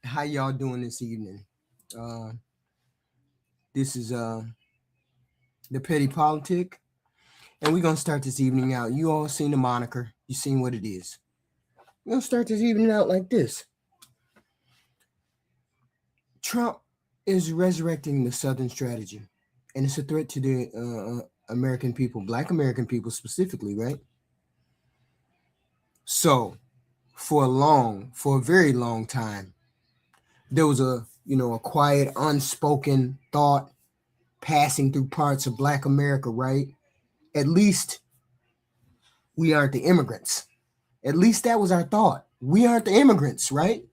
How y'all doing this evening? Uh, this is the petty politic, and we're gonna start this evening out. You all seen the moniker? You seen what it is? We're gonna start this evening out like this. Trump is resurrecting the Southern strategy, and it's a threat to the American people, Black American people specifically, right? So, for a very long time, there was a quiet, unspoken thought passing through parts of Black America, right? At least we aren't the immigrants. At least that was our thought. We aren't the immigrants, right?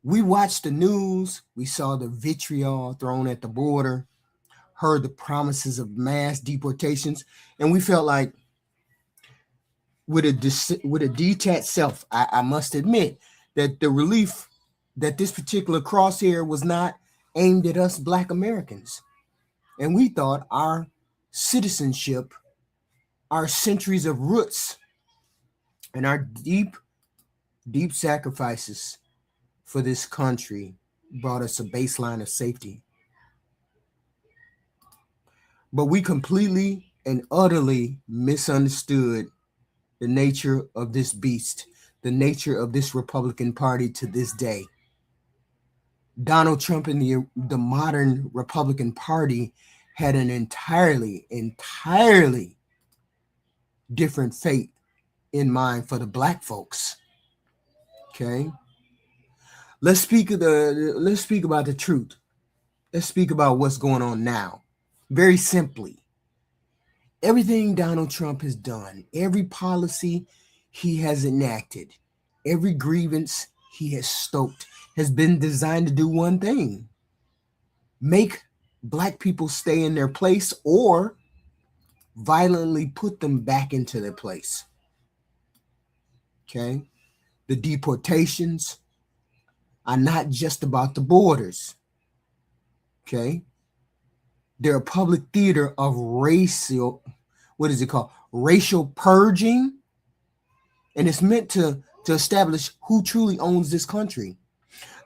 We watched the news, we saw the vitriol thrown at the border, heard the promises of mass deportations, and we felt like, with a detached self, I must admit that the relief that this particular crosshair was not aimed at us Black Americans. And we thought our citizenship, our centuries of roots, and our deep, deep sacrifices for this country brought us a baseline of safety. But we completely and utterly misunderstood the nature of this beast, the nature of this Republican Party to this day. Donald Trump and the modern Republican Party had an entirely different fate in mind for the Black folks. Okay, let's speak about the truth. Let's speak about what's going on now. Very simply, everything Donald Trump has done, every policy he has enacted, every grievance he has stoked has been designed to do one thing: make Black people stay in their place or violently put them back into their place. Okay? The deportations are not just about the borders. Okay? They're a public theater of racial, what is it called? Racial purging. And it's meant to establish who truly owns this country.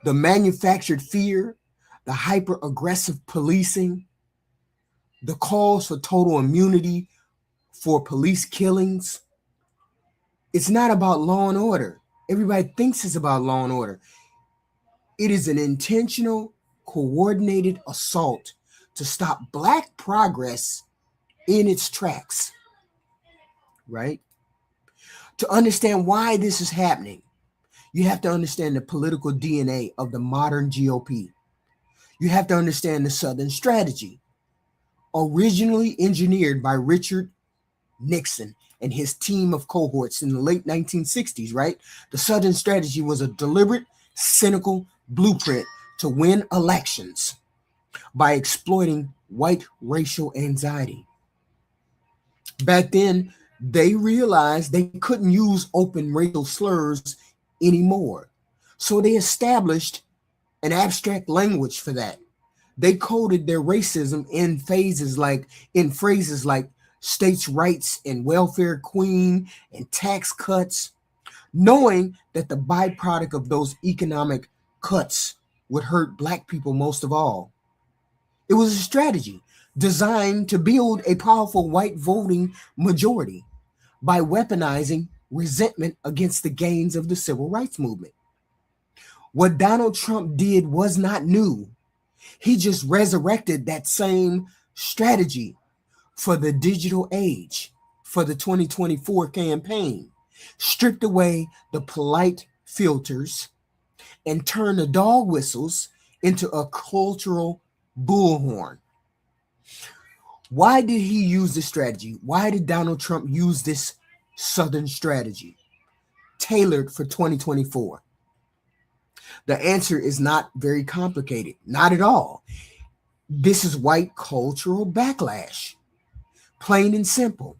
The manufactured fear, the hyper-aggressive policing, the calls for total immunity for police killings. It's not about law and order. Everybody thinks it's about law and order. It is an intentional, coordinated assault to stop Black progress in its tracks, right? To understand why this is happening, you have to understand the political DNA of the modern GOP. You have to understand the Southern strategy, originally engineered by Richard Nixon and his team of cohorts in the late 1960s, right? The Southern strategy was a deliberate, cynical blueprint to win elections by exploiting white racial anxiety. Back then, they realized they couldn't use open racial slurs anymore. So they established an abstract language for that. They coded their racism in phrases like states' rights and welfare queen and tax cuts, knowing that the byproduct of those economic cuts would hurt Black people most of all. It was a strategy designed to build a powerful white voting majority by weaponizing resentment against the gains of the civil rights movement. What Donald Trump did was not new. He just resurrected that same strategy for the digital age, for the 2024 campaign, stripped away the polite filters and turned the dog whistles into a cultural bullhorn. Why did he use this strategy? Why did Donald Trump use this Southern strategy tailored for 2024? The answer is not very complicated, not at all. This is white cultural backlash, plain and simple.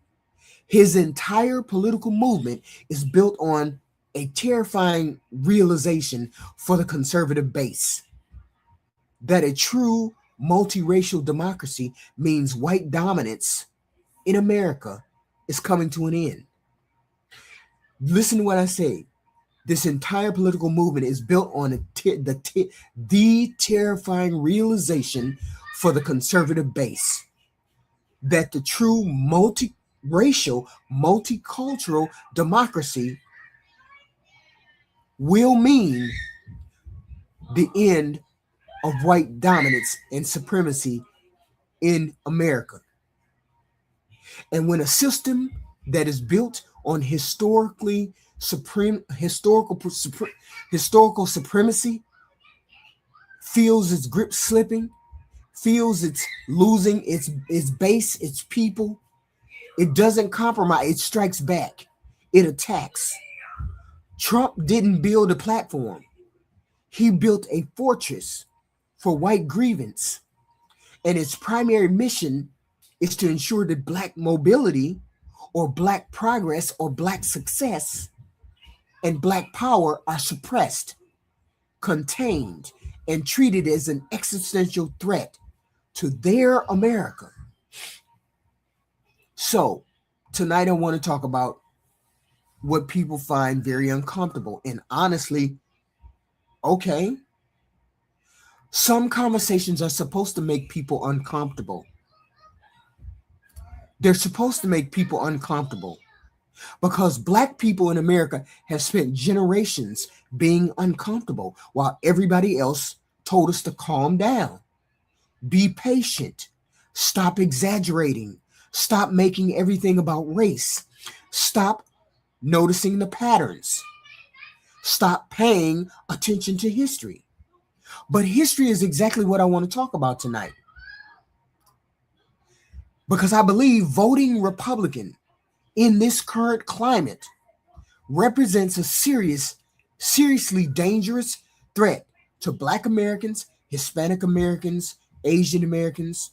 His entire political movement is built on a terrifying realization for the conservative base that a true multiracial democracy means white dominance in America is coming to an end. Listen to what I say. This entire political movement is built on the terrifying realization for the conservative base that the true multiracial, multicultural democracy will mean the end of white dominance and supremacy in America. And when a system that is built on historical supremacy feels its grip slipping, feels it's losing its base, its people, it doesn't compromise, it strikes back, it attacks. Trump didn't build a platform. He built a fortress for white grievance. And its primary mission is to ensure that Black mobility or Black progress or Black success and Black power are suppressed, contained, and treated as an existential threat to their America. So, tonight I want to talk about what people find very uncomfortable. And honestly, okay, some conversations are supposed to make people uncomfortable. They're supposed to make people uncomfortable because Black people in America have spent generations being uncomfortable while everybody else told us to calm down, be patient, stop exaggerating, stop making everything about race, stop noticing the patterns, stop paying attention to history. But history is exactly what I want to talk about tonight. Because I believe voting Republican in this current climate represents a seriously dangerous threat to Black Americans, Hispanic Americans, Asian Americans.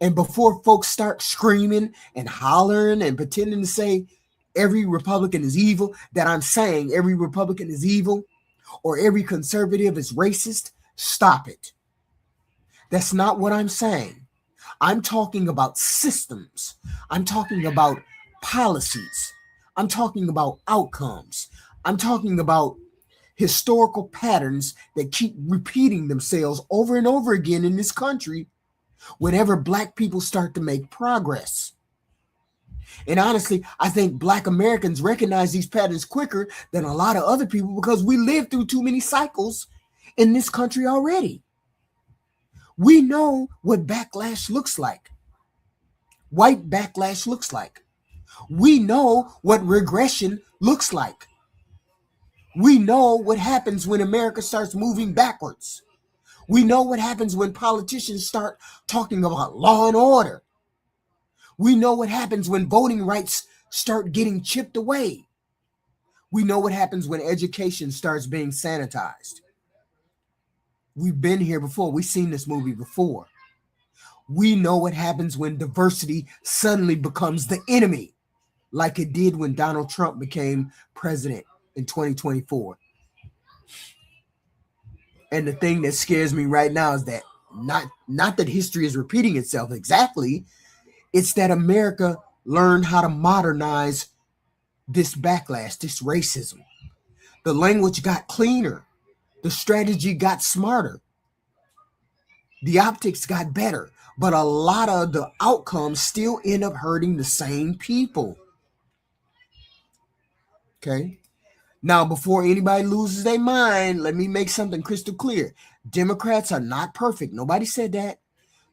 And before folks start screaming and hollering and pretending to say every Republican is evil, that I'm saying every Republican is evil or every conservative is racist, stop it. That's not what I'm saying. I'm talking about systems. I'm talking about policies. I'm talking about outcomes. I'm talking about historical patterns that keep repeating themselves over and over again in this country whenever Black people start to make progress. And honestly, I think Black Americans recognize these patterns quicker than a lot of other people because we lived through too many cycles in this country already. We know what backlash looks like. White backlash looks like. We know what regression looks like. We know what happens when America starts moving backwards. We know what happens when politicians start talking about law and order. We know what happens when voting rights start getting chipped away. We know what happens when education starts being sanitized. We've been here before. We've seen this movie before. We know what happens when diversity suddenly becomes the enemy, like it did when Donald Trump became president in 2024. And the thing that scares me right now is that not that history is repeating itself exactly, it's that America learned how to modernize this backlash, this racism. The language got cleaner. The strategy got smarter. The optics got better. But a lot of the outcomes still end up hurting the same people. Okay? Now, before anybody loses their mind, let me make something crystal clear. Democrats are not perfect. Nobody said that.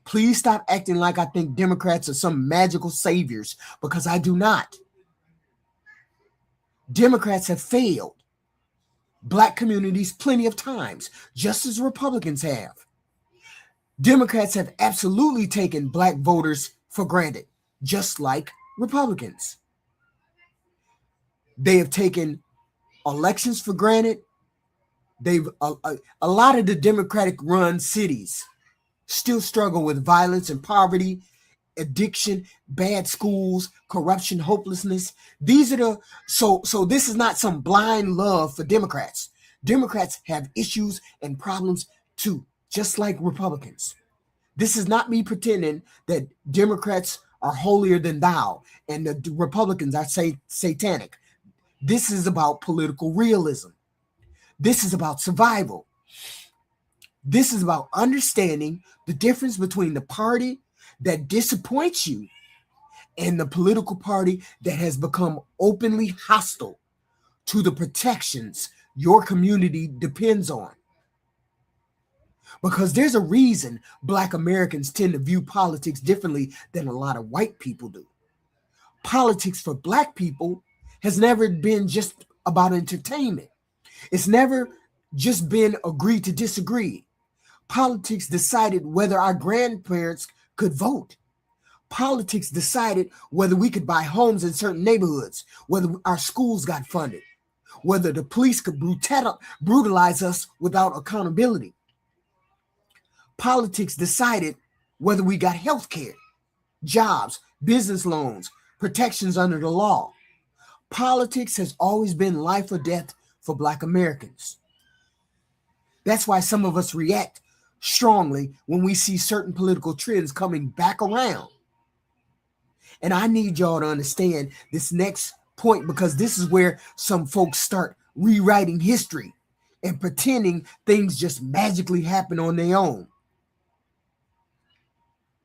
Please stop acting like I think Democrats are some magical saviors, because I do not. Democrats have failed Black communities plenty of times, just as Republicans have. Democrats have absolutely taken Black voters for granted, just like Republicans. They have taken elections for granted. They've a lot of the Democratic run cities still struggle with violence and poverty, addiction, bad schools, corruption, hopelessness. These are the so this is not some blind love for Democrats. Democrats have issues and problems too, just like Republicans. This is not me pretending that Democrats are holier than thou and the Republicans are satanic. This is about political realism. This is about survival. This is about understanding the difference between the party that disappoints you and the political party that has become openly hostile to the protections your community depends on. Because there's a reason Black Americans tend to view politics differently than a lot of white people do. Politics for Black people has never been just about entertainment. It's never just been agree to disagree. Politics decided whether our grandparents could vote. Politics decided whether we could buy homes in certain neighborhoods, whether our schools got funded, whether the police could brutalize us without accountability. Politics decided whether we got health care, jobs, business loans, protections under the law. Politics has always been life or death for Black Americans. That's why some of us react strongly when we see certain political trends coming back around. And I need y'all to understand this next point, because this is where some folks start rewriting history and pretending things just magically happen on their own.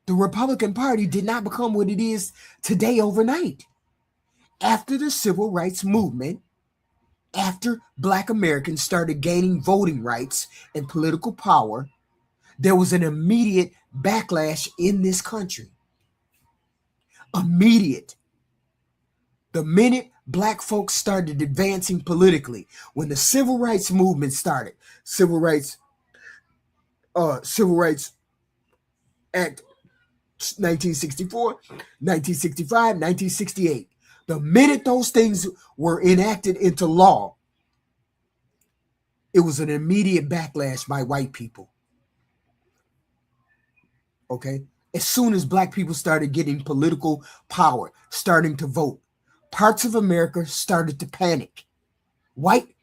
The Republican Party did not become what it is today overnight. After the Civil Rights Movement, after Black Americans started gaining voting rights and political power, there was an immediate backlash in this country. Immediate. The minute Black folks started advancing politically, when the Civil Rights Movement started, Civil Rights Act 1964, 1965, 1968. The minute those things were enacted into law, it was an immediate backlash by white people. Okay? As soon as Black people started getting political power, starting to vote, parts of America started to panic. White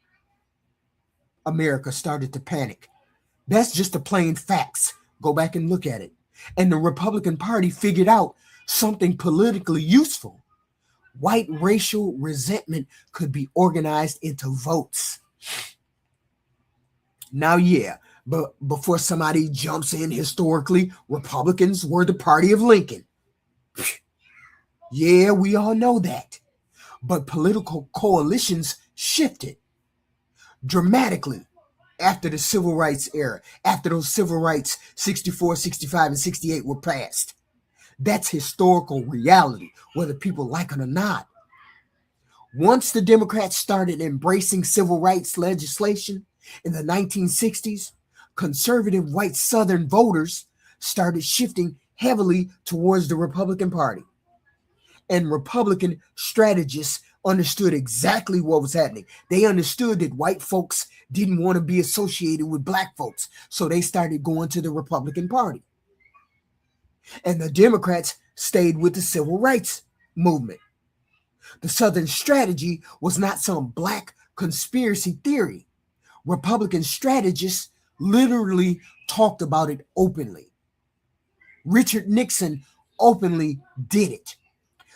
America started to panic. That's just the plain facts. Go back and look at it. And the Republican Party figured out something politically useful. White racial resentment could be organized into votes. Now, yeah, but before somebody jumps in historically, Republicans were the party of Lincoln. Yeah, we all know that. But political coalitions shifted dramatically after the civil rights era, after those civil rights 64, 65, and 68 were passed. That's historical reality, whether people like it or not. Once the Democrats started embracing civil rights legislation in the 1960s, conservative white Southern voters started shifting heavily towards the Republican Party. And Republican strategists understood exactly what was happening. They understood that white folks didn't want to be associated with Black folks, so they started going to the Republican Party. And the Democrats stayed with the civil rights movement. The Southern strategy was not some Black conspiracy theory. Republican strategists literally talked about it openly. Richard Nixon openly did it.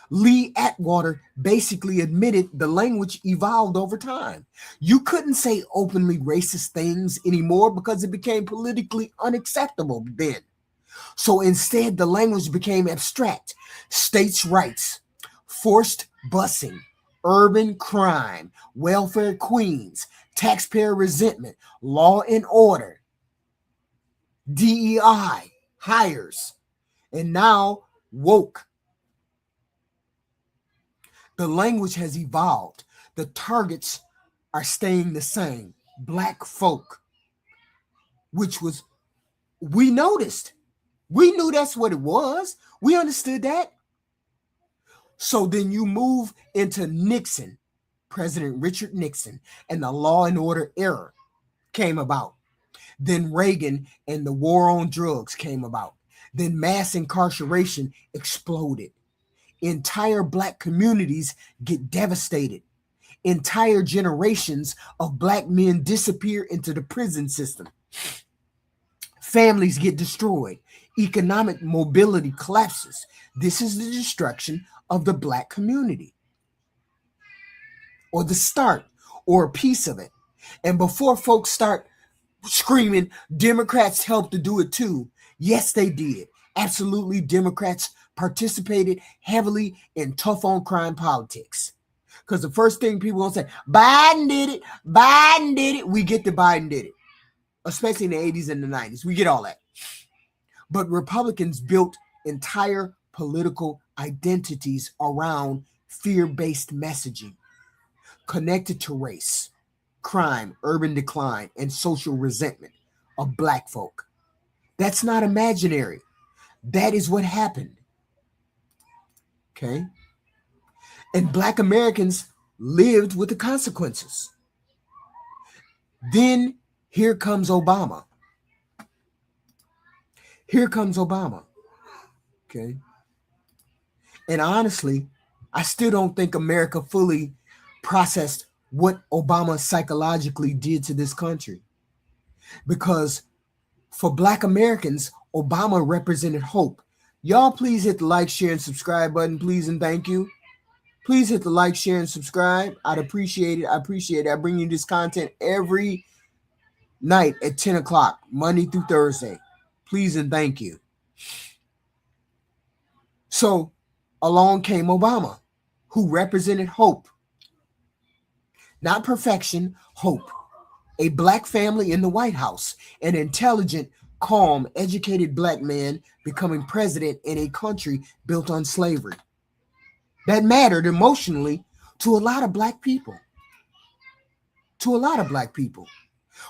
Lee Atwater basically admitted the language evolved over time. You couldn't say openly racist things anymore because it became politically unacceptable then. So instead, the language became abstract. States' rights, forced busing, urban crime, welfare queens, taxpayer resentment, law and order, DEI, hires, and now woke. The language has evolved. The targets are staying the same. Black folk, which was, we noticed. We knew that's what it was. We understood that. So then you move into Nixon, President Richard Nixon, and the law and order era came about. Then Reagan and the war on drugs came about. Then mass incarceration exploded. Entire Black communities get devastated. Entire generations of Black men disappear into the prison system. Families get destroyed. Economic mobility collapses. This is the destruction of the Black community. or the start or a piece of it. And before folks start screaming, Democrats helped to do it too. Yes, they did. Absolutely, Democrats participated heavily in tough on crime politics. Because the first thing people gonna say, Biden did it, Biden did it. We get that Biden did it, especially in the 80s and the 90s. We get all that. But Republicans built entire political identities around fear-based messaging connected to race, crime, urban decline, and social resentment of Black folk. That's not imaginary. That is what happened. Okay? And Black Americans lived with the consequences. Then here comes Obama. Here comes Obama. Okay? And honestly, I still don't think America fully processed what Obama psychologically did to this country. Because for Black Americans, Obama represented hope. Y'all please hit the like, share, and subscribe button, please, and thank you. Please hit the like, share, and subscribe. I'd appreciate it. I appreciate it. I bring you this content every night at 10 o'clock, Monday through Thursday. Please and thank you. So along came Obama, who represented hope. Not perfection, hope. A Black family in the White House, an intelligent, calm, educated Black man becoming president in a country built on slavery. That mattered emotionally to a lot of Black people. To a lot of Black people.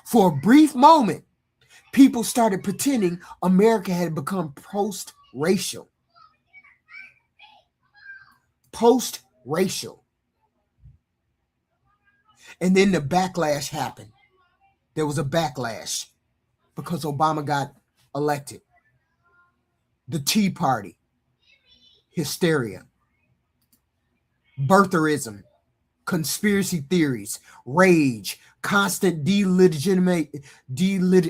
For a brief moment, people started pretending America had become post-racial. Post-racial. And then the backlash happened. There was a backlash because Obama got elected. The Tea Party. Hysteria. Birtherism. Conspiracy theories. Rage. Constant I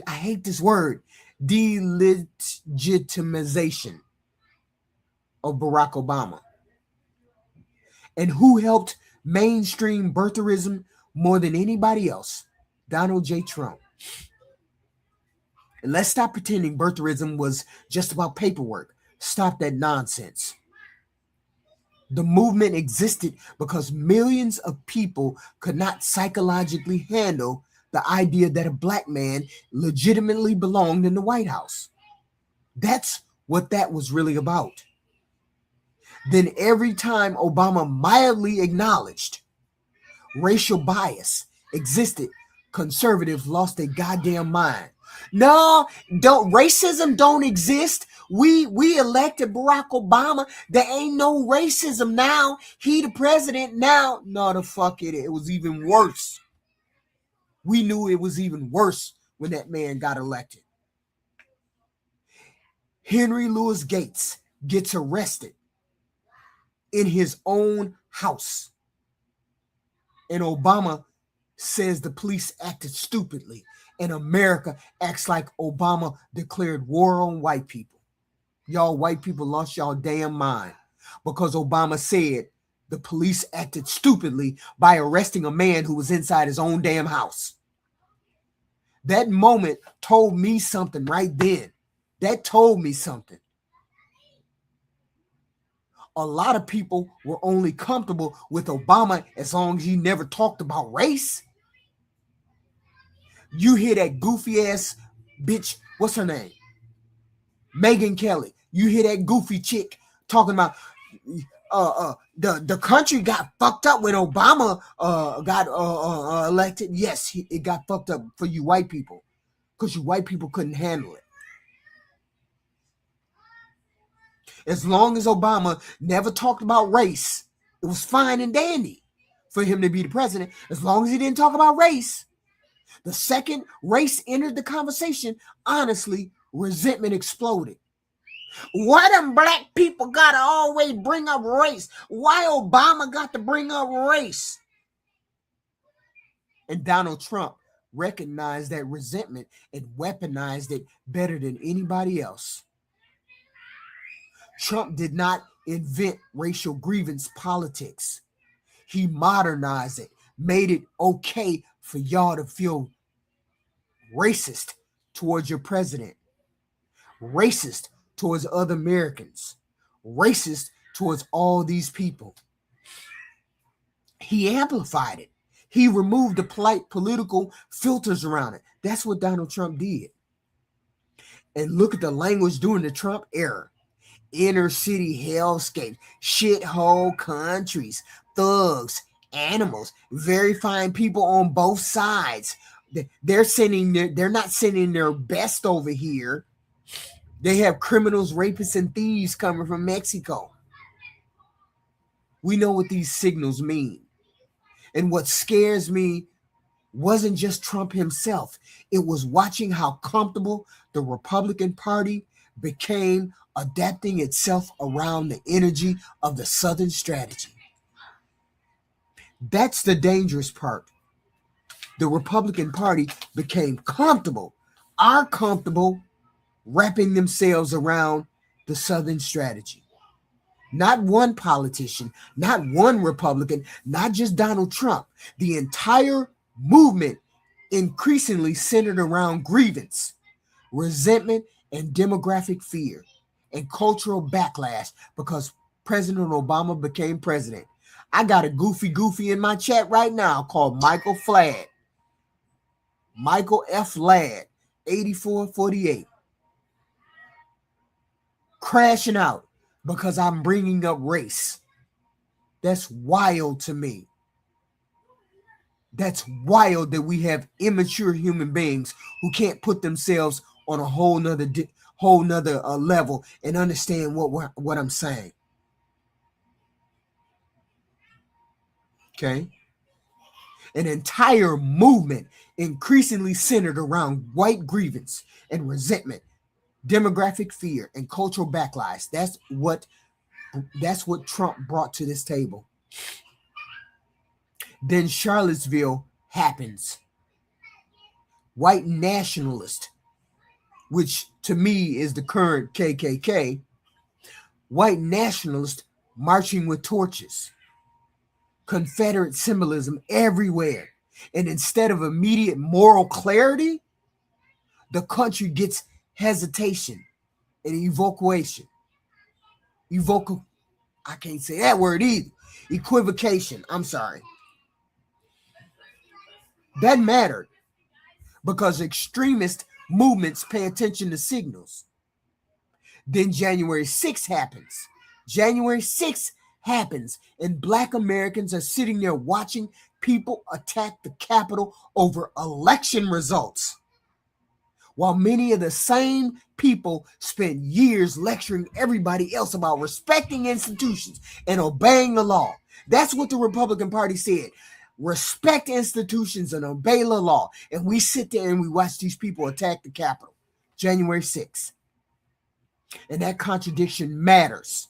hate this word. Delegitimization of Barack Obama. And who helped mainstream birtherism more than anybody else? Donald J. Trump. And let's stop pretending birtherism was just about paperwork. Stop that nonsense. The movement existed because millions of people could not psychologically handle the idea that a Black man legitimately belonged in the White House. That's what that was really about. Then every time Obama mildly acknowledged racial bias existed, conservatives lost their goddamn mind. No, racism don't exist. We elected Barack Obama. There ain't no racism now. He the president now. No, the fuck it. It was even worse. We knew it was even worse when that man got elected. Henry Louis Gates gets arrested in his own house. And Obama says the police acted stupidly. And America acts like Obama declared war on white people. Y'all white people lost y'all damn mind because Obama said the police acted stupidly by arresting a man who was inside his own damn house. That moment told me something right then. That told me something. A lot of people were only comfortable with Obama as long as he never talked about race. You hear that goofy ass bitch, what's her name? Megyn Kelly. You hear that goofy chick talking about the country got fucked up when Obama got elected. Yes, it got fucked up for you white people because you white people couldn't handle it. As long as Obama never talked about race, it was fine and dandy for him to be the president. As long as he didn't talk about race. The second race entered the conversation, honestly, resentment exploded. Why them Black people gotta always bring up race? Why Obama got to bring up race? And Donald Trump recognized that resentment and weaponized it better than anybody else. Trump did not invent racial grievance politics. He modernized it, made it okay for y'all to feel racist towards your president, racist towards other Americans, racist towards all these people. He amplified it. He removed the polite political filters around it. That's what Donald Trump did. And look at the language during the Trump era. Inner city hellscape, shithole countries, thugs, animals, very fine people on both sides. They're not sending their best over here. They have criminals, rapists, and thieves coming from Mexico. We know what these signals mean. And what scares me wasn't just Trump himself. It was watching how comfortable the Republican Party became adapting itself around the energy of the Southern strategy. That's the dangerous part. The Republican Party became comfortable, are comfortable wrapping themselves around the Southern strategy. Not one politician, not one Republican, not just Donald Trump. The entire movement increasingly centered around grievance, resentment, and demographic fear, and cultural backlash because President Obama became president. I got a goofy in my chat right now called Michael Fladd. Michael F. Ladd, 8448. Crashing out because I'm bringing up race. That's wild to me. That's wild that we have immature human beings who can't put themselves on a whole nother level and understand what I'm saying. Okay? An entire movement increasingly centered around white grievance and resentment, demographic fear, and cultural backlash. That's what Trump brought to this table. Then Charlottesville happens. White nationalist, which to me is the current KKK, white nationalist marching with torches, Confederate symbolism everywhere. And instead of immediate moral clarity, the country gets hesitation and evocation. I can't say that word either. Equivocation. I'm sorry. That mattered because extremist movements pay attention to signals. Then January 6th happens. January 6th happens, and Black Americans are sitting there watching people attack the Capitol over election results. While many of the same people spent years lecturing everybody else about respecting institutions and obeying the law. That's what the Republican Party said. Respect institutions and obey the law. And we sit there and we watch these people attack the Capitol. January 6th. And that contradiction matters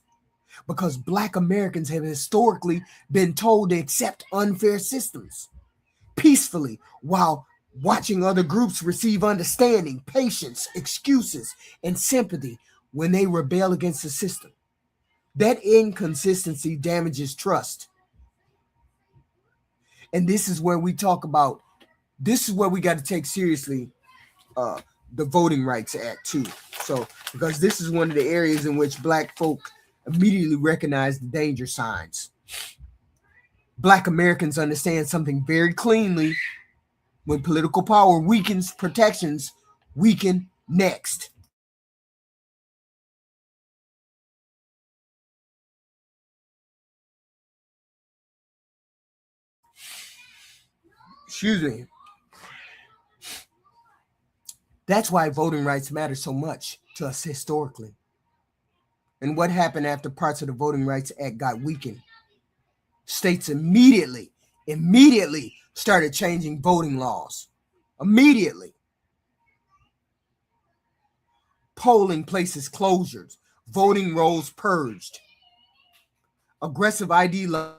because Black Americans have historically been told to accept unfair systems peacefully while watching other groups receive understanding, patience, excuses, and sympathy when they rebel against the system. That inconsistency damages trust. And this is where we got to take seriously the Voting Rights Act too. So, because this is one of the areas in which Black folk immediately recognize the danger signs. Black Americans understand something very cleanly. When political power weakens, protections weaken next. Excuse me. That's why voting rights matter so much to us historically. And what happened after parts of the Voting Rights Act got weakened? States immediately started changing voting laws. Immediately. Polling places closures, voting rolls purged, aggressive ID laws.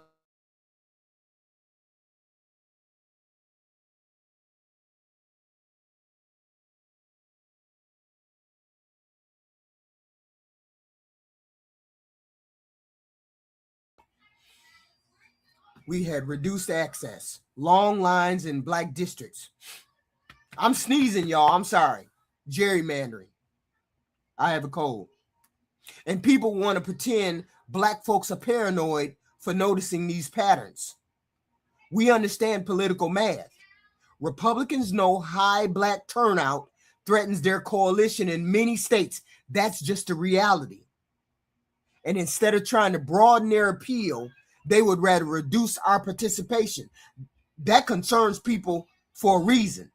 We had reduced access, long lines in black districts. I'm sneezing, y'all. I'm sorry. Gerrymandering. I have a cold. And people want to pretend black folks are paranoid for noticing these patterns. We understand political math. Republicans know high black turnout threatens their coalition in many states. That's just a reality. And instead of trying to broaden their appeal, they would rather reduce our participation. That concerns people for a reason.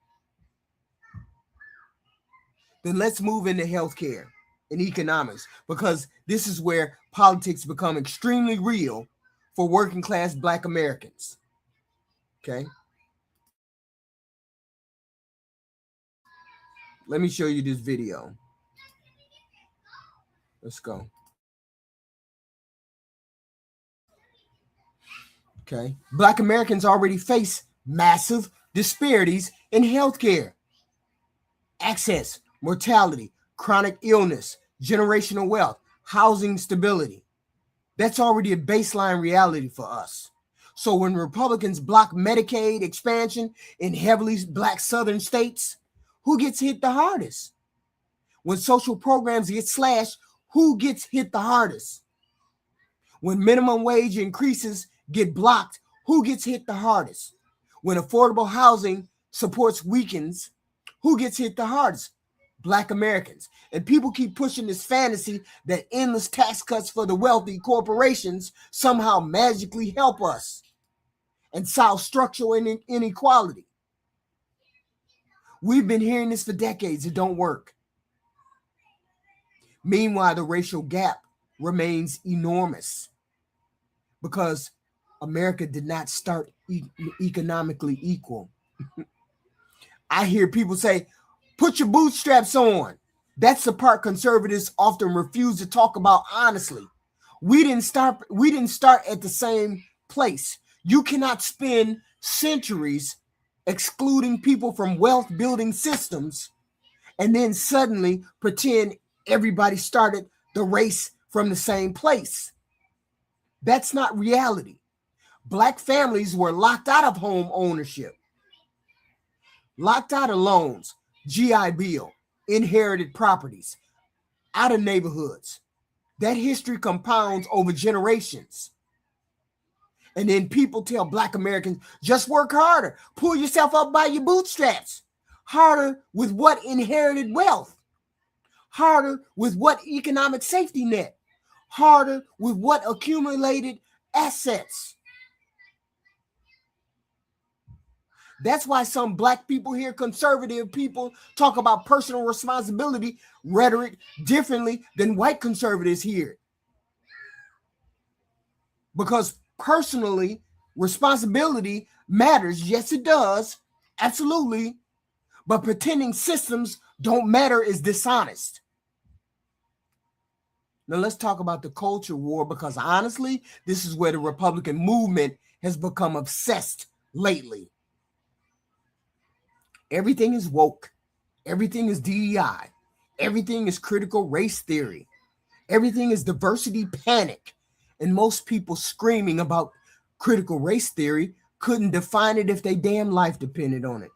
Then let's move into healthcare and economics, because this is where politics become extremely real for working class black Americans. Okay. Let me show you this video. Let's go. Okay. Black Americans already face massive disparities in healthcare. Access, mortality, chronic illness, generational wealth, housing stability. That's already a baseline reality for us. So when Republicans block Medicaid expansion in heavily black southern states, who gets hit the hardest? When social programs get slashed, who gets hit the hardest? When minimum wage increases get blocked, who gets hit the hardest? When affordable housing supports weakens, who gets hit the hardest? Black Americans. And people keep pushing this fantasy that endless tax cuts for the wealthy corporations somehow magically help us and solve structural inequality. We've been hearing this for decades. It don't work. Meanwhile, the racial gap remains enormous because America did not start economically equal. I hear people say, put your bootstraps on. That's the part conservatives often refuse to talk about honestly. We didn't start at the same place. You cannot spend centuries excluding people from wealth building systems and then suddenly pretend everybody started the race from the same place. That's not reality. Black families were locked out of home ownership, locked out of loans, GI Bill, inherited properties, out of neighborhoods. That history compounds over generations. And then people tell Black Americans, just work harder, pull yourself up by your bootstraps. Harder with what inherited wealth? Harder with what economic safety net? Harder with what accumulated assets? That's why some Black people hear conservative people talk about personal responsibility rhetoric differently than white conservatives hear it. Because personally, responsibility matters. Yes, it does. Absolutely. But pretending systems don't matter is dishonest. Now let's talk about the culture war, because honestly, this is where the Republican movement has become obsessed lately. Everything is woke. Everything is DEI. Everything is critical race theory. Everything is diversity panic. And most people screaming about critical race theory couldn't define it if their damn life depended on it.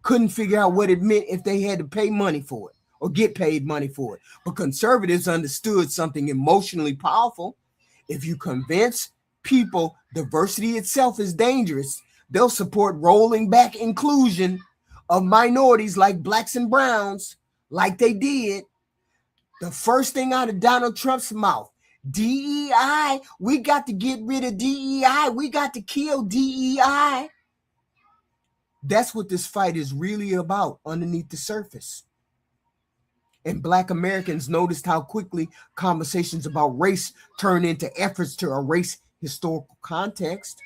Couldn't figure out what it meant if they had to pay money for it or get paid money for it. But conservatives understood something emotionally powerful. If you convince people diversity itself is dangerous, they'll support rolling back inclusion of minorities like blacks and browns, like they did. The first thing out of Donald Trump's mouth, DEI, we got to get rid of DEI. We got to kill DEI. That's what this fight is really about underneath the surface. And Black Americans noticed how quickly conversations about race turn into efforts to erase historical context.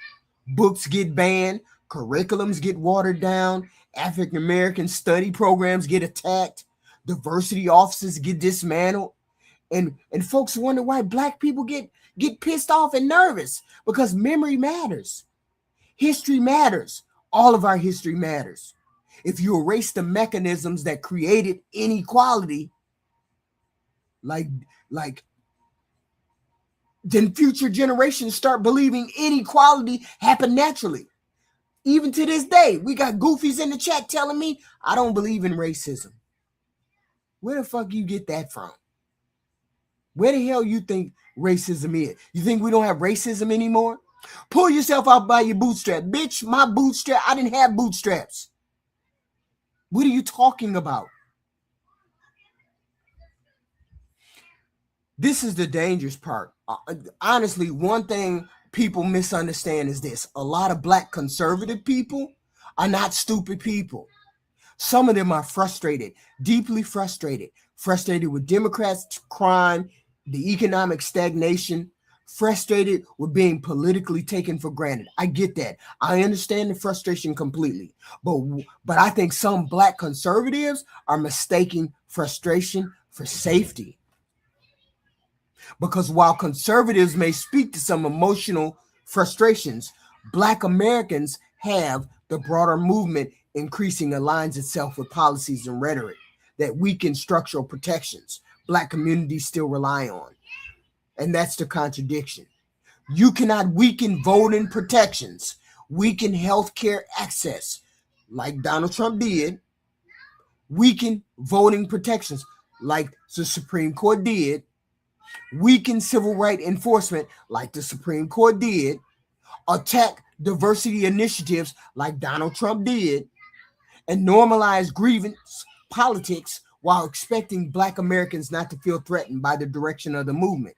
Books get banned, curriculums get watered down, African American study programs get attacked, diversity offices get dismantled. And folks wonder why Black people get pissed off and nervous, because memory matters. History matters. All of our history matters. If you erase the mechanisms that created inequality, like then future generations start believing inequality happened naturally. Even to this day, we got goofies in the chat telling me I don't believe in racism. Where the fuck you get that from? Where the hell you think racism is? You think we don't have racism anymore? Pull yourself out by your bootstrap. Bitch, my bootstrap, I didn't have bootstraps. What are you talking about? This is the dangerous part. Honestly, one thing people misunderstand is this. A lot of black conservative people are not stupid people. Some of them are frustrated, deeply frustrated with Democrats' crime, the economic stagnation, frustrated with being politically taken for granted. I get that. I understand the frustration completely. But I think some black conservatives are mistaking frustration for safety. Because while conservatives may speak to some emotional frustrations, black Americans have the broader movement increasing aligns itself with policies and rhetoric that weaken structural protections black communities still rely on. And that's the contradiction. You cannot weaken voting protections, weaken healthcare access, like Donald Trump did, weaken voting protections, like the Supreme Court did, weaken civil rights enforcement, like the Supreme Court did, attack diversity initiatives, like Donald Trump did, and normalize grievance politics while expecting black Americans not to feel threatened by the direction of the movement.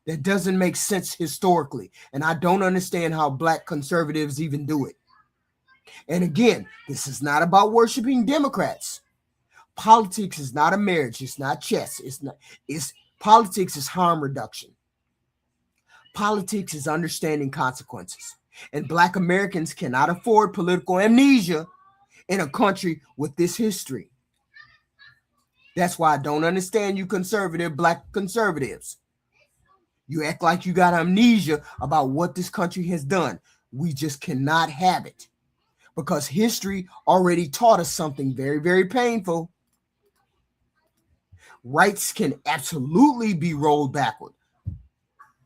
That doesn't make sense historically, and I don't understand how black conservatives even do it. And again, this is not about worshiping Democrats. Politics is not a marriage. It's not chess. Politics is harm reduction. Politics is understanding consequences. And black Americans cannot afford political amnesia in a country with this history. That's why I don't understand you black conservatives. You act like you got amnesia about what this country has done. We just cannot have it, because history already taught us something very, very painful. Rights can absolutely be rolled backward.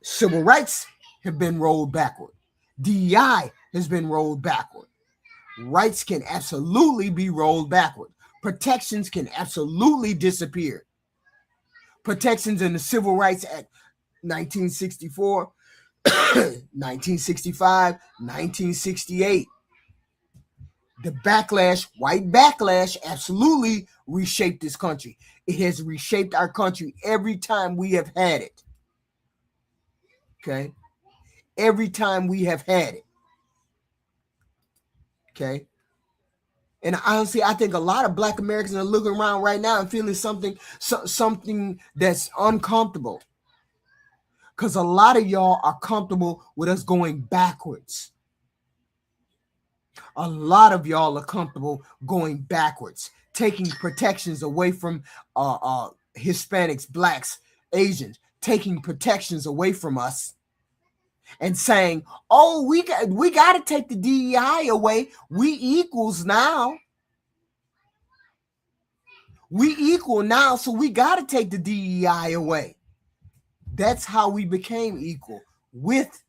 Civil rights have been rolled backward. DEI has been rolled backward. Rights can absolutely be rolled backward. Protections can absolutely disappear. Protections in the Civil Rights Act 1964, 1965, 1968. The backlash, white backlash, absolutely reshaped this country. It has reshaped our country every time we have had it. Okay? Every time we have had it. Okay? And honestly, I think a lot of black Americans are looking around right now and feeling something that's uncomfortable. Because a lot of y'all are comfortable with us going backwards. A lot of y'all are comfortable going backwards, taking protections away from Hispanics, blacks, Asians, taking protections away from us and saying, oh, we got to take the DEI away. We equals now. We equal now, so we got to take the DEI away. That's how we became equal, with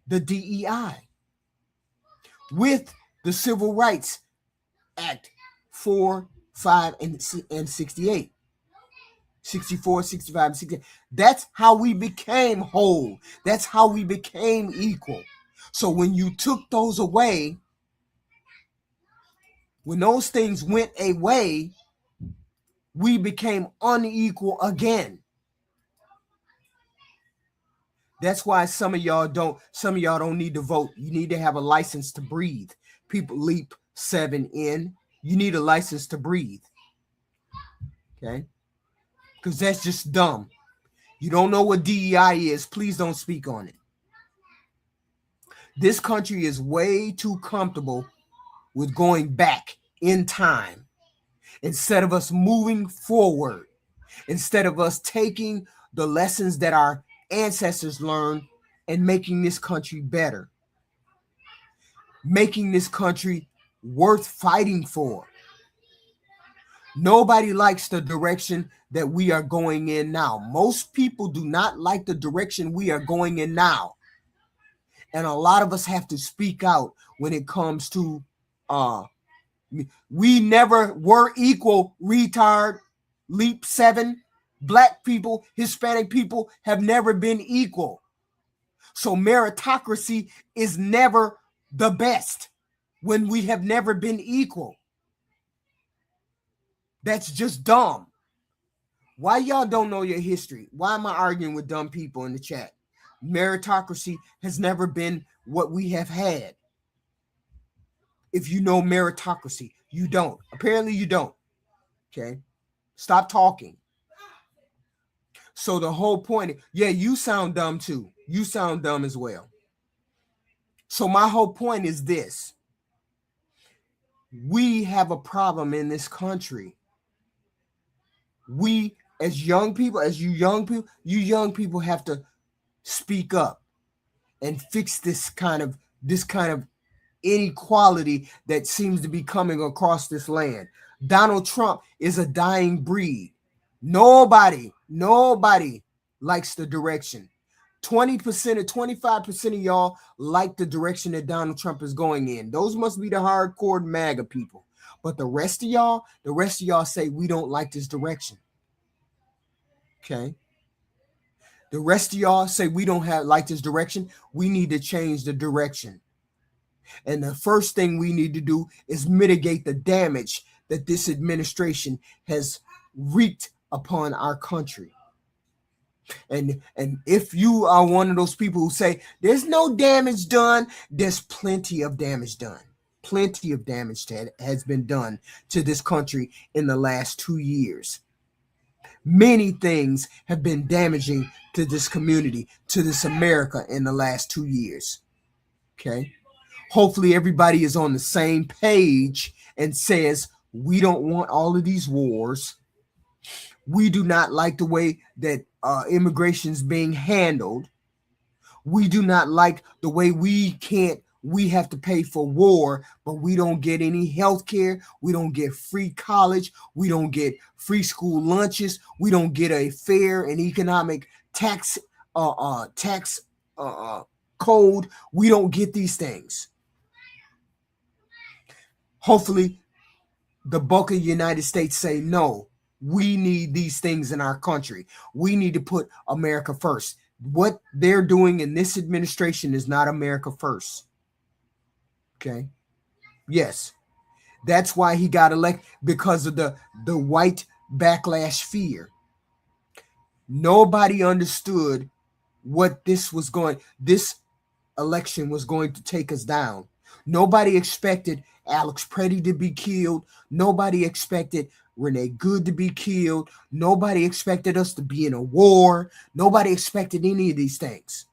the DEI, with the Civil Rights Act 4, 5, and 68. 64, 65, and 68. That's how we became whole. That's how we became equal. So when you took those away, when those things went away, we became unequal again. That's why some of y'all don't need to vote. You need to have a license to breathe. People leap 7 in. You need a license to breathe. Okay? Because that's just dumb. You don't know what DEI is. Please don't speak on it. This country is way too comfortable with going back in time instead of us moving forward, instead of us taking the lessons that our ancestors learned and making this country better, making this country worth fighting for. Nobody likes the direction that we are going in now. Most people do not like the direction we are going in now. And a lot of us have to speak out when it comes to we never were equal, retard, leap 7. Black people, Hispanic people have never been equal. So meritocracy is never the best when we have never been equal. That's just dumb. Why y'all don't know your history? Why am I arguing with dumb people in the chat? Meritocracy has never been what we have had. If you know meritocracy, you don't. Apparently you don't. Okay? Stop talking. So the whole point, yeah, you sound dumb too. You sound dumb as well. So my whole point is this. We have a problem in this country. We, as young people, you young people have to speak up and fix this kind of inequality that seems to be coming across this land. Donald Trump is a dying breed. Nobody likes the direction. 20% or 25% of y'all like the direction that Donald Trump is going in. Those must be the hardcore MAGA people. But the rest of y'all say we don't like this direction. Okay? The rest of y'all say we don't like this direction. We need to change the direction. And the first thing we need to do is mitigate the damage that this administration has wreaked upon our country. And if you are one of those people who say there's no damage done, there's plenty of damage done. Plenty of damage that has been done to this country in the last 2 years. Many things have been damaging to this community, to this America in the last 2 years. Okay? Hopefully everybody is on the same page and says, we don't want all of these wars. We do not like the way that immigration is being handled. We do not like the way we have to pay for war, but we don't get any health care. We don't get free college. We don't get free school lunches. We don't get a fair and economic tax code. We don't get these things. Hopefully, the bulk of the United States say, no, we need these things in our country. We need to put America first. What they're doing in this administration is not America first. Okay? Yes. That's why he got elected, because of the white backlash fear. Nobody understood what this election was going to take us down. Nobody expected Alex Preddy to be killed. Nobody expected Renee Good to be killed. Nobody expected us to be in a war. Nobody expected any of these things.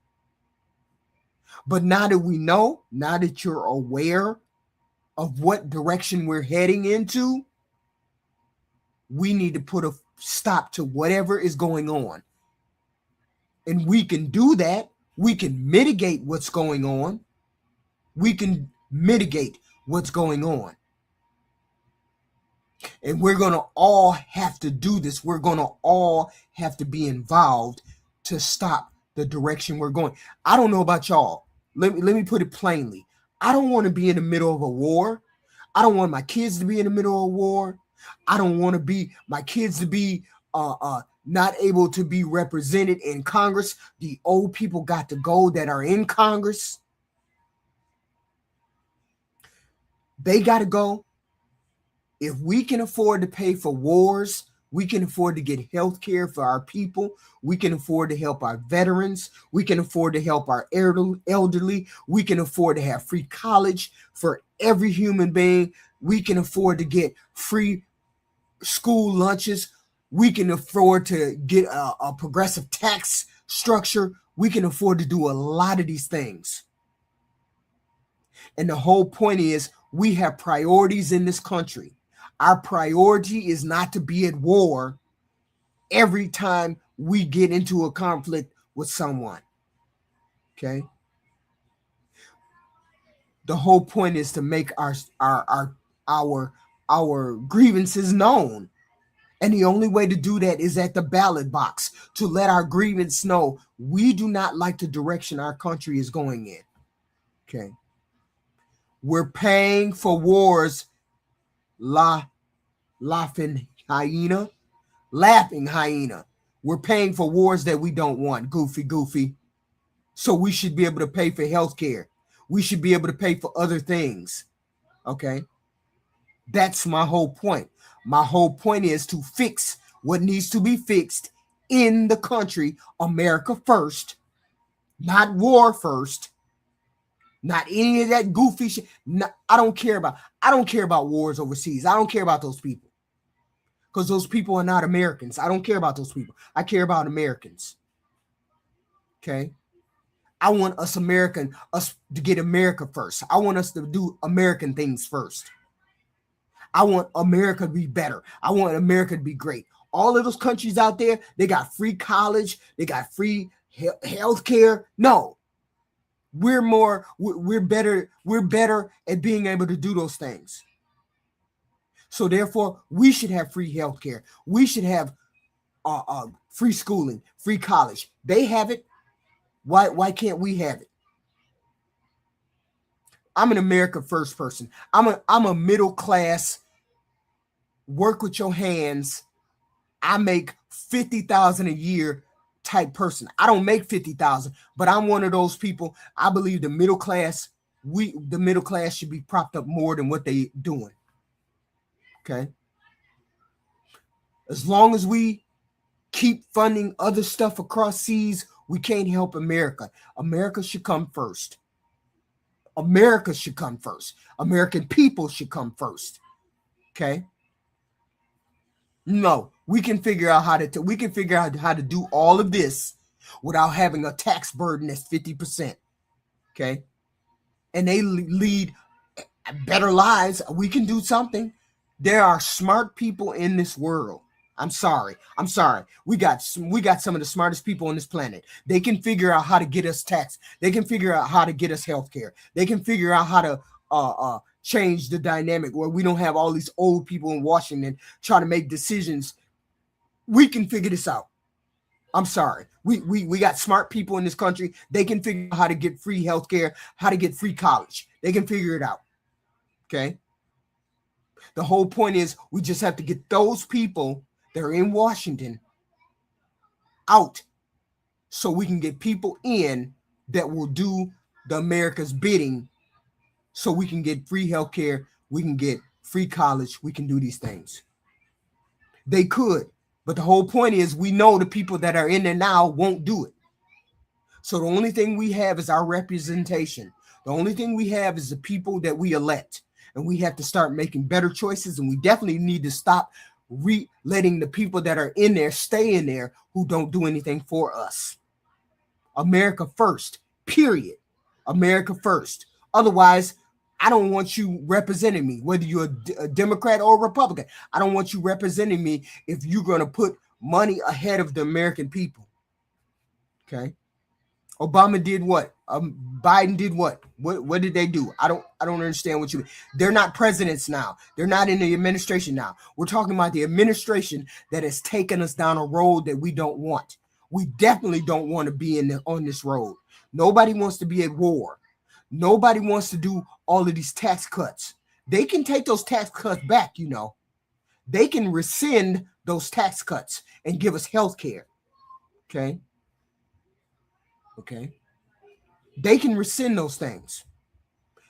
But now that we know, now that you're aware of what direction we're heading into, we need to put a stop to whatever is going on. And we can do that. We can mitigate what's going on. We can mitigate what's going on. And we're going to all have to do this. We're going to all have to be involved to stop the direction we're going. I don't know about y'all. Let me put it plainly. I don't want to be in the middle of a war. I don't want my kids to be in the middle of a war. I don't want my kids to be not able to be represented in Congress. The old people got to go that are in Congress. They got to go. If we can afford to pay for wars, we can afford to get health care for our people. We can afford to help our veterans. We can afford to help our elderly. We can afford to have free college for every human being. We can afford to get free school lunches. We can afford to get a progressive tax structure. We can afford to do a lot of these things. And the whole point is, we have priorities in this country. Our priority is not to be at war every time we get into a conflict with someone. Okay? The whole point is to make our grievances known. And the only way to do that is at the ballot box, to let our grievance know we do not like the direction our country is going in. Okay. We're paying for wars, laughing hyena. We're paying for wars that we don't want, goofy. So we should be able to pay for health care. We should be able to pay for other things. Okay. That's my whole point. My whole point is to fix what needs to be fixed in the country. America first, not war first, not any of that goofy shit. No, I don't care about wars overseas. I don't care about those people, because those people are not Americans. I don't care about those people. I care about Americans. Okay. I want us to get America first. I want us to do American things first. I want America to be better. I want America to be great. All of those countries out there, they got free college. They got free health care. No, we're better. We're better at being able to do those things. So therefore, we should have free health care. We should have free schooling, free college. They have it. Why can't we have it? I'm an America first person. I'm a middle class, work with your hands. I make $50,000 a year type person. I don't make $50,000, but I'm one of those people. I believe the middle class should be propped up more than what they doing. Okay. As long as we keep funding other stuff across seas, we can't help America. America should come first. America should come first. American people should come first. Okay. No, we can figure out how to do all of this without having a tax burden that's 50%. Okay. And they lead better lives. We can do something. There are smart people in this world. I'm sorry. We got some of the smartest people on this planet. They can figure out how to get us taxed. They can figure out how to get us health care. They can figure out how to change the dynamic where we don't have all these old people in Washington trying to make decisions. We can figure this out. I'm sorry. We got smart people in this country. They can figure out how to get free health care, how to get free college. They can figure it out. Okay. The whole point is we just have to get those people that are in Washington out so we can get people in that will do the America's bidding, so we can get free healthcare, we can get free college, we can do these things. They could, but the whole point is we know the people that are in there now won't do it. So the only thing we have is our representation. The only thing we have is the people that we elect, and we have to start making better choices, and we definitely need to stop letting the people that are in there stay in there who don't do anything for us. America first, period. America first. Otherwise, I don't want you representing me, whether you're a Democrat or a Republican. I don't want you representing me if you're going to put money ahead of the American people. Okay. Obama did what? Biden did what? What did they do? I don't understand what you mean. They're not presidents now. They're not in the administration now. We're talking about the administration that has taken us down a road that we don't want. We definitely don't want to be on this road. Nobody wants to be at war. Nobody wants to do all of these tax cuts. They can take those tax cuts back, you know. They can rescind those tax cuts and give us health care. Okay. Okay. They can rescind those things.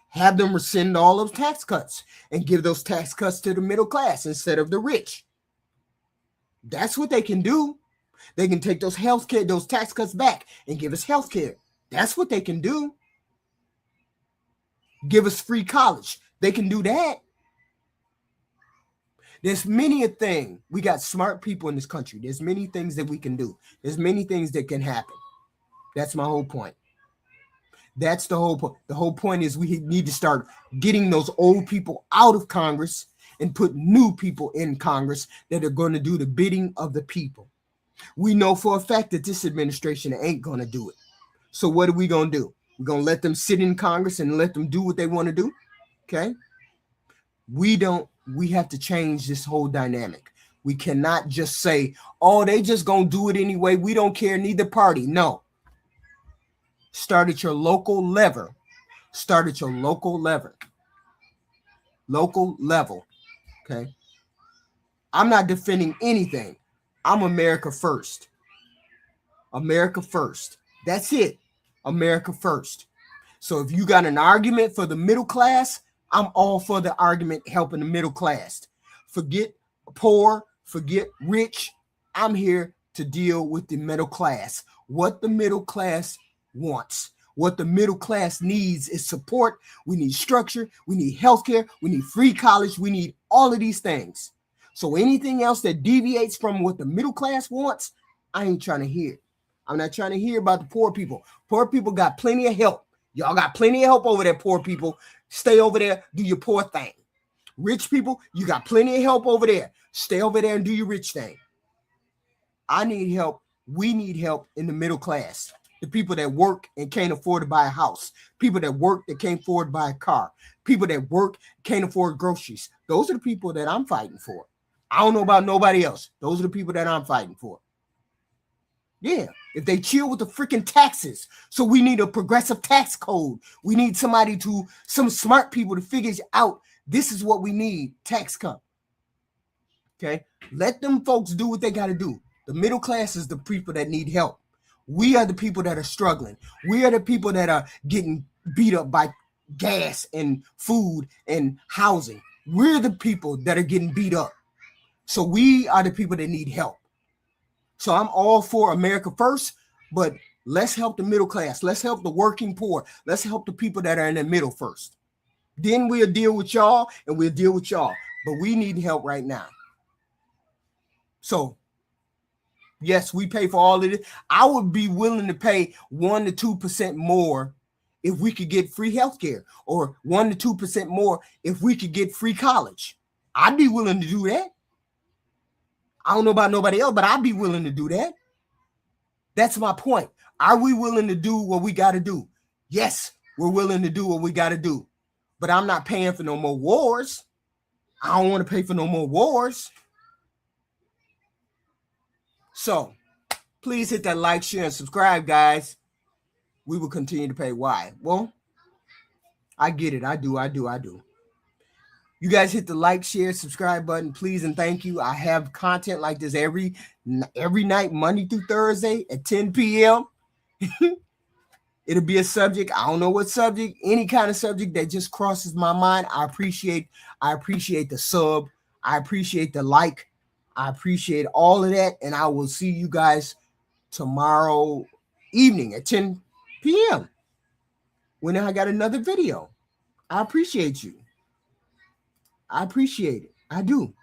Have them rescind all those tax cuts and give those tax cuts to the middle class instead of the rich. That's what they can do. They can take those tax cuts back and give us health care. That's what they can do. Give us free college. They can do that. There's many a thing. We got smart people in this country. There's many things that we can do. There's many things that can happen. That's my whole point. That's the whole point. The whole point is we need to start getting those old people out of Congress and put new people in Congress that are going to do the bidding of the people. We know for a fact that this administration ain't going to do it. So what are we going to do? We're going to let them sit in Congress and let them do what they want to do? Okay? We have to change this whole dynamic. We cannot just say, oh, they just gonna do it anyway. We don't care, neither party. No. Start at your local level. Start at your local level. Local level. Okay. I'm not defending anything. I'm America first. America first. That's it. America first. So if you got an argument for the middle class, I'm all for the argument helping the middle class. Forget poor, forget rich. I'm here to deal with the middle class. What the middle class wants. What the middle class needs is support. We need structure. We need healthcare. We need free college. We need all of these things. So anything else that deviates from what the middle class wants, I ain't trying to hear. I'm not trying to hear about the poor people. Poor people got plenty of help. Y'all got plenty of help over there, poor people. Stay over there, do your poor thing. Rich people, you got plenty of help over there. Stay over there and do your rich thing. I need help. We need help in the middle class. The people that work and can't afford to buy a house. People that work that can't afford to buy a car. People that work can't afford groceries. Those are the people that I'm fighting for. I don't know about nobody else. Those are the people that I'm fighting for. Yeah, if they chill with the freaking taxes. So we need a progressive tax code. We need some smart people to figure out this is what we need, tax cut. Okay, let them folks do what they got to do. The middle class is the people that need help. We are the people that are struggling. We are the people that are getting beat up by gas and food and housing. We're the people that are getting beat up. So we are the people that need help. So I'm all for America first, but let's help the middle class. Let's help the working poor. Let's help the people that are in the middle first. Then we'll deal with y'all and we'll deal with y'all. But we need help right now. So, yes, we pay for all of it. I would be willing to pay 1 to 2% more if we could get free healthcare, or 1 to 2% more if we could get free college. I'd be willing to do that. I don't know about nobody else, but I'd be willing to do that. That's my point. Are we willing to do what we got to do? Yes, we're willing to do what we got to do. But I'm not paying for no more wars. I don't want to pay for no more wars. So, please hit that like, share, and subscribe, guys. We will continue to pay. Why? Well, I get it. I do. You guys hit the like, share, subscribe button, please, and thank you. I have content like this every night, Monday through Thursday at 10 p.m. It'll be a subject. I don't know what subject, any kind of subject that just crosses my mind. I appreciate the sub. I appreciate the like. I appreciate all of that. And I will see you guys tomorrow evening at 10 p.m. when I got another video. I appreciate you. I appreciate it. I do.